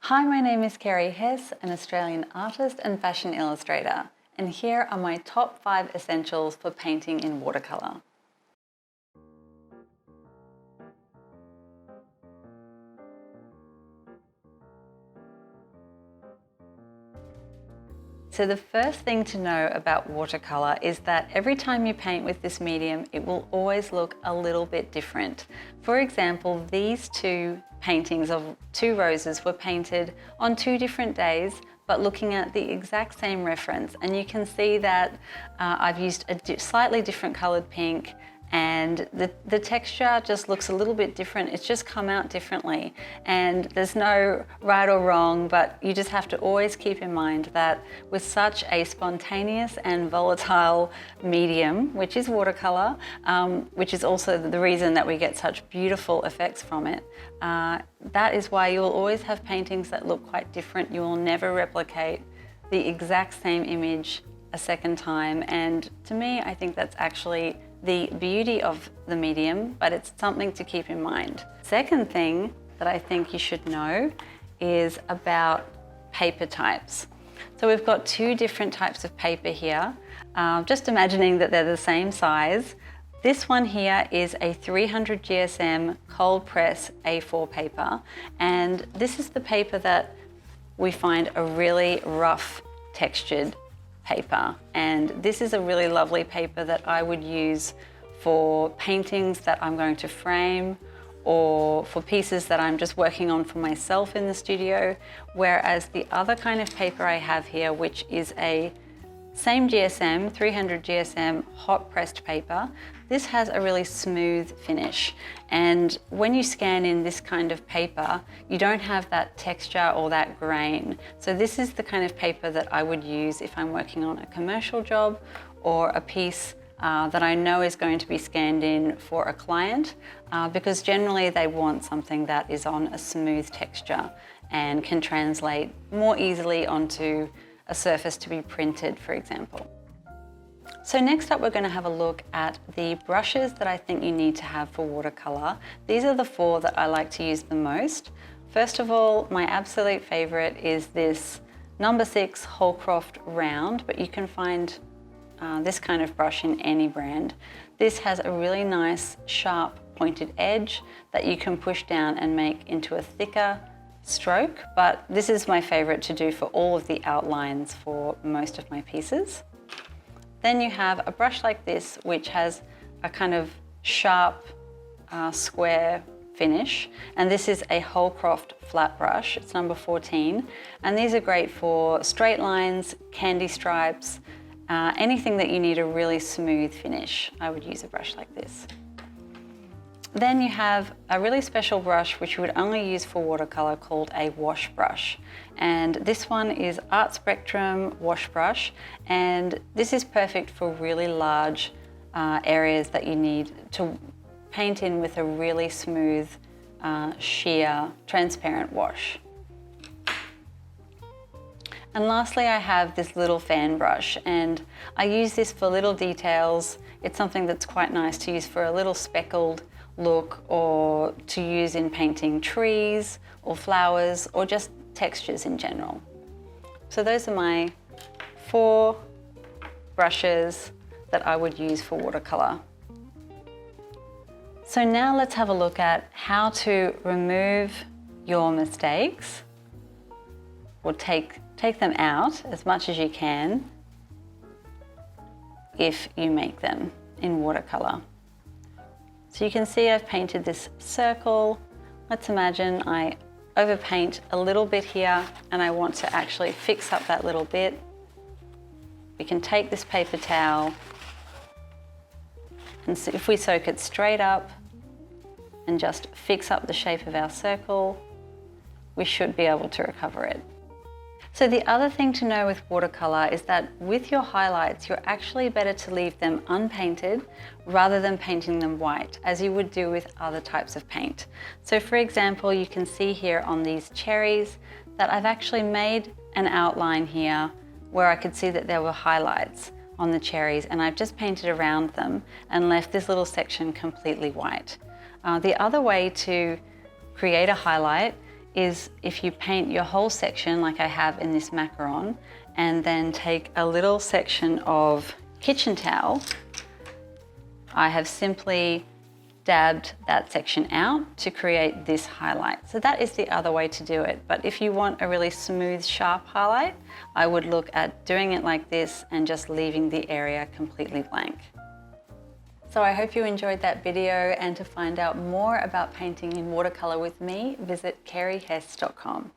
Hi, my name is Kerry Hess, an Australian artist and fashion illustrator, and here are my top 5 essentials for painting in watercolour. So the first thing to know about watercolour is that every time you paint with this medium, it will always look a little bit different. For example, these two paintings of 2 roses were painted on 2 different days, but looking at the exact same reference. And you can see that I've used a slightly different coloured pink, and the texture just looks a little bit different. It's just come out differently, and there's no right or wrong, but you just have to always keep in mind that with such a spontaneous and volatile medium, which is watercolour, which is also the reason that we get such beautiful effects from it, that is why you will always have paintings that look quite different. You will never replicate the exact same image a second time, and to me, I think that's actually the beauty of the medium, but it's something to keep in mind. Second thing that I think you should know is about paper types. So we've got 2 different types of paper here. Just imagining that they're the same size. This one here is a 300 GSM cold press A4 paper, and this is the paper that we find a really rough textured paper, and this is a really lovely paper that I would use for paintings that I'm going to frame or for pieces that I'm just working on for myself in the studio, whereas the other kind of paper I have here, which is a same GSM, 300 GSM hot pressed paper, this has a really smooth finish. And when you scan in this kind of paper, you don't have that texture or that grain. So this is the kind of paper that I would use if I'm working on a commercial job or a piece that I know is going to be scanned in for a client, because generally they want something that is on a smooth texture and can translate more easily onto a surface to be printed, for example. So next up, we're going to have a look at the brushes that I think you need to have for watercolour. These are the 4 that I like to use the most. First of all, my absolute favourite is this number 6 Holcroft round, but you can find this kind of brush in any brand. This has a really nice sharp pointed edge that you can push down and make into a thicker stroke, but this is my favourite to do for all of the outlines for most of my pieces. Then you have a brush like this, which has a kind of sharp square finish, and this is a Holcroft flat brush. It's number 14, and these are great for straight lines, candy stripes, anything that you need a really smooth finish. I would use a brush like this. Then you have a really special brush which you would only use for watercolour called a wash brush. And this one is Art Spectrum wash brush, and this is perfect for really large areas that you need to paint in with a really smooth, sheer, transparent wash. And lastly, I have this little fan brush, and I use this for little details. It's something that's quite nice to use for a little speckled look, or to use in painting trees or flowers or just textures in general. So those are my 4 brushes that I would use for watercolour. So now let's have a look at how to remove your mistakes, or take them out as much as you can if you make them in watercolour. So you can see I've painted this circle. Let's imagine I overpaint a little bit here and I want to actually fix up that little bit. We can take this paper towel, and so if we soak it straight up and just fix up the shape of our circle, we should be able to recover it. So the other thing to know with watercolour is that with your highlights, you're actually better to leave them unpainted rather than painting them white, as you would do with other types of paint. So for example, you can see here on these cherries that I've actually made an outline here where I could see that there were highlights on the cherries, and I've just painted around them and left this little section completely white. The other way to create a highlight is if you paint your whole section like I have in this macaron, and then take a little section of kitchen towel, I have simply dabbed that section out to create this highlight. So that is the other way to do it. But if you want a really smooth, sharp highlight, I would look at doing it like this and just leaving the area completely blank. So I hope you enjoyed that video, and to find out more about painting in watercolor with me, visit careyhess.com.